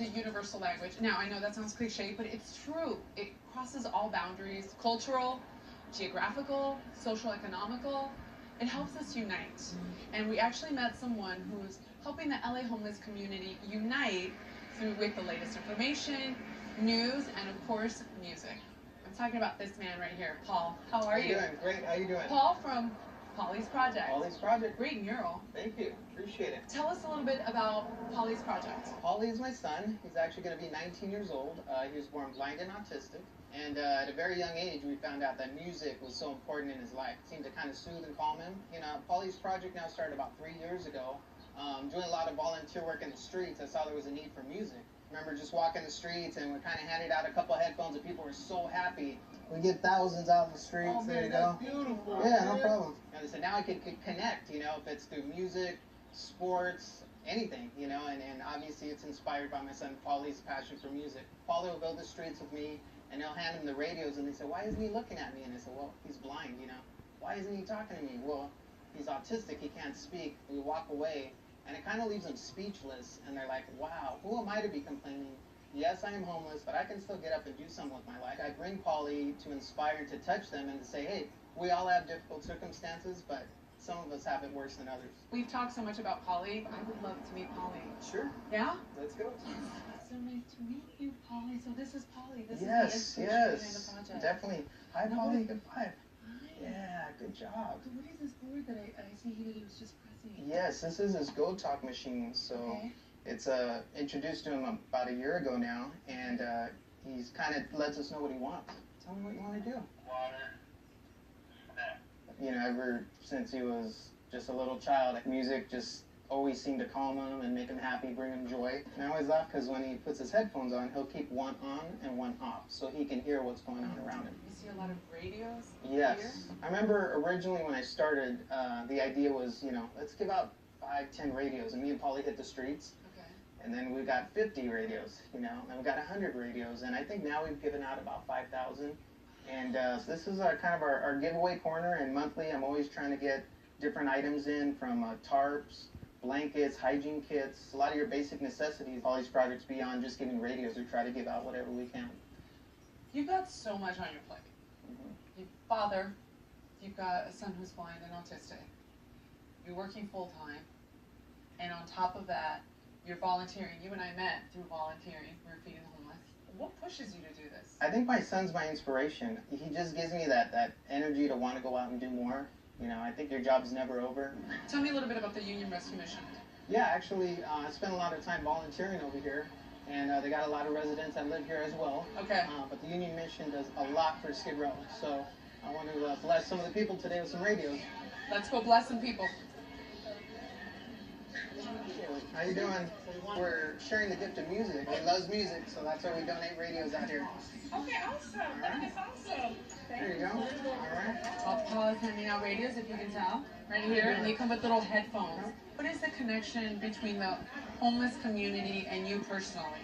is a universal language. Now, I know that sounds cliche, but it's true. It crosses all boundaries, cultural, geographical, social, economical. It helps us unite. And we actually met someone who's helping the LA homeless community unite with the latest information, news, and of course, music. I'm talking about this man right here, Paul. How are you? How you doing? Great. How you doing? Paul from Paulys Project. Paulys Project. Great mural. Thank you. Appreciate it. Tell us a little bit about Paulys Project. Pauly is my son. He's actually going to be 19 years old. He was born blind and autistic. And at a very young age, we found out that music was so important in his life. It seemed to kind of soothe and calm him. You know, Paulys Project now started about 3 years ago. Doing a lot of volunteer work in the streets, I saw there was a need for music. Remember just walking the streets and we kind of handed out a couple of headphones and people were so happy. We get thousands out in the streets. Oh, man, there you that's go. Beautiful. Yeah, no problem. And I said now I could connect, you know, if it's through music, sports, anything, you know, and obviously it's inspired by my son Pauly's passion for music. Pauly will go the streets with me and they'll hand him the radios and they say, why isn't he looking at me? And I said, well, he's blind, you know. Why isn't he talking to me? Well, he's autistic, he can't speak. We walk away and it kind of leaves them speechless and they're like, wow, who am I to be complaining? Yes, I am homeless, but I can still get up and do something with my life. I bring Pauly to inspire, to touch them and to say, hey, we all have difficult circumstances, but some of us have it worse than others. We've talked so much about Paully. I would love to meet Paully. Sure. Yeah? Let's go. So nice to meet you, Paully. So this is Paully. This Yes, is the inspiration behind the project. definitely. Hi, No, Pauly. Good five. Hi. Yeah, good job. So what is this board that I see here that he was just pressing? Yes, this is his Go Talk machine. So Okay. it's introduced to him about a year ago now, and he's kind of lets us know what he wants. Tell me what you want to do. Water. You know, ever since he was just a little child, music just always seemed to calm him and make him happy, bring him joy. And I always laugh because when he puts his headphones on, he'll keep one on and one off so he can hear what's going on around him. You see a lot of radios Yes. here? I remember originally when I started, the idea was, you know, let's give out 5, 10 radios. And me and Pauly hit the streets. Okay. And then we got 50 radios, you know, and we got 100 radios. And I think now we've given out about 5,000. And so this is kind of our giveaway corner. And monthly, I'm always trying to get different items in from tarps, blankets, hygiene kits, a lot of your basic necessities. All these projects beyond just giving radios, we try to give out whatever we can. You've got so much on your plate. Mm-hmm. You're father, you've got a son who's blind and autistic. You're working full time. And on top of that, you're volunteering. You and I met through volunteering. We were feeding the homeless. What pushes you to do this? I think my son's my inspiration. He just gives me that energy to want to go out and do more. You know, I think your job's never over. Tell me a little bit about the Union Rescue Mission. Yeah, actually, I spent a lot of time volunteering over here, and they got a lot of residents that live here as well. Okay. But the Union Mission does a lot for Skid Row, so I want to bless some of the people today with some radios. Let's go bless some people. How you doing? We're sharing the gift of music. He loves music, so that's why we donate radios out here. Okay, awesome. That is awesome. There you go. All right. Paul is handing out radios, if you can tell, right here, and they come with little headphones. What is the connection between the homeless community and you personally?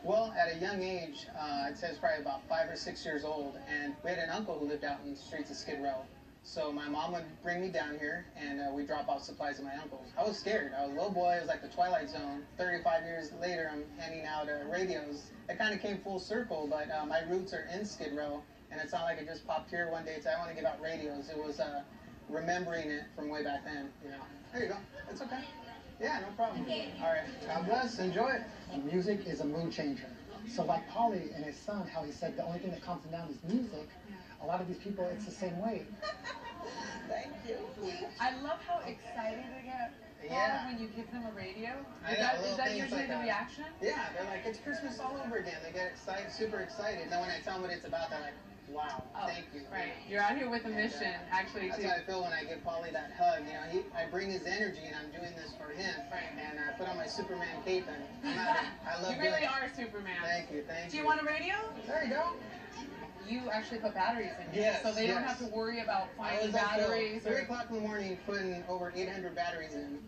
Well, at a young age, I'd say I was probably about 5 or 6 years old, and we had an uncle who lived out in the streets of Skid Row. So my mom would bring me down here, and we'd drop off supplies to my uncles. I was scared. I was a little boy. It was like the Twilight Zone. 35 years later, I'm handing out radios. It kind of came full circle, but my roots are in Skid Row, and it's not like it just popped here one day and said, I want to give out radios. It was remembering it from way back then, you know. There you go. It's okay. Yeah, no problem. All right. God bless. Enjoy it. Music is a mood changer. So like Paully and his son, how he said the only thing that calms him down is music. A lot of these people, it's the same way. Thank you. I love how excited they get when you give them a radio. Is that usually the reaction? Yeah, they're like, it's Christmas all over again. They get excited, super excited. And then when I tell them what it's about, they're like, wow, thank you. Right. You're out here with a mission, actually, that's too. That's how I feel when I give Paully that hug. You know, I bring his energy, and I'm doing this for him. Right. And I put on my Superman cape, and I love You really are Superman. Thank you, thank you. Do you want a radio? There you go. You actually put batteries in here, Yes, so they don't yes. have to worry about I finding was up till batteries. 3 o'clock in the morning putting over 800 batteries in.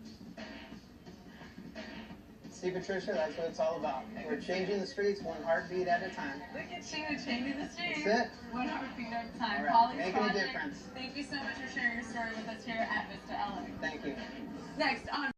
See, Patricia, that's what it's all about. We're changing the streets one heartbeat at a time. Look at you changing the streets. That's it. One heartbeat at a time. All right. Paulys Making Project. a difference. Thank you so much for sharing your story with us here at Vista LA. Thank you. Next on